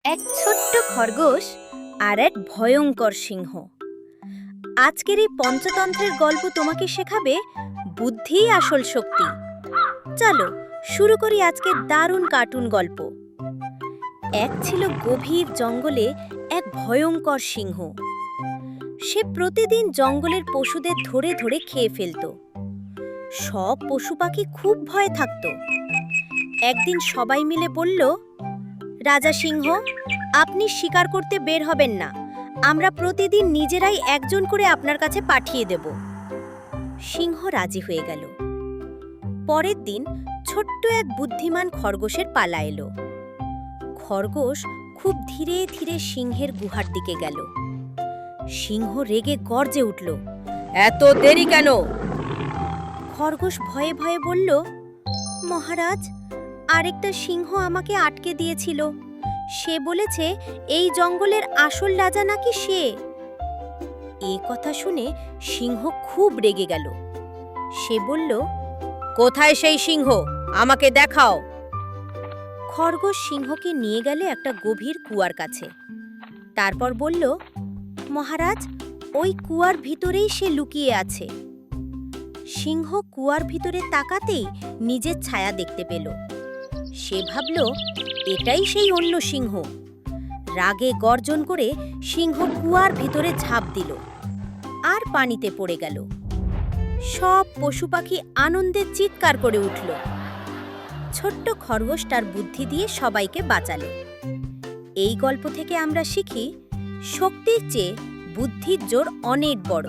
এক ছোট্ট খরগোশ আর এক ভয়ঙ্কর সিংহ। আজকের এই পঞ্চতন্ত্রের গল্প তোমাকে শেখাবে বুদ্ধিই আসল শক্তি। চলো শুরু করি আজকের দারুণ কার্টুন গল্প। এক ছিল গভীর জঙ্গলে এক ভয়ঙ্কর সিংহ। সে প্রতিদিন জঙ্গলের পশুদের ধরে ধরে খেয়ে ফেলত। সব পশু পাখি খুব ভয়ে থাকত। একদিন সবাই মিলে বলল, রাজা সিংহ, আপনি শিকার করতে বের হবেন না, আমরা প্রতিদিন নিজেরাই একজন করে আপনার কাছে পাঠিয়ে দেব। সিংহ রাজি হয়ে গেল। পরের দিন ছোট্ট এক বুদ্ধিমান খরগোশের পালা এলো। খরগোশ খুব ধীরে ধীরে সিংহের গুহার দিকে গেল। সিংহ রেগে গর্জে উঠল, এত দেরি কেন? খরগোশ ভয়ে ভয়ে বলল, মহারাজ, আরেকটা সিংহ আমাকে আটকে দিয়েছিল। সে বলেছে এই জঙ্গলের আসল রাজা নাকি সে। এই কথা শুনে সিংহ খুব রেগে গেল। সে বলল, কোথায় সেই সিংহ? আমাকে দেখাও। খরগোশ সিংহকে নিয়ে গেলে একটা গভীর কুয়ার কাছে। তারপর বলল, মহারাজ, ওই কুয়ার ভিতরেই সে লুকিয়ে আছে। সিংহ কুয়ার ভিতরে তাকাতেই নিজের ছায়া দেখতে পেল। সে ভাবল, এটাই সেই অন্য সিংহ। রাগে গর্জন করে সিংহ কুয়ার ভিতরে ঝাঁপ দিল আর পানিতে পড়ে গেল। সব পশু পাখি আনন্দে চিৎকার করে উঠল। ছোট্ট খরগোশ তার বুদ্ধি দিয়ে সবাইকে বাঁচালো। এই গল্প থেকে আমরা শিখি, শক্তির চেয়ে বুদ্ধির জোর অনেক বড়।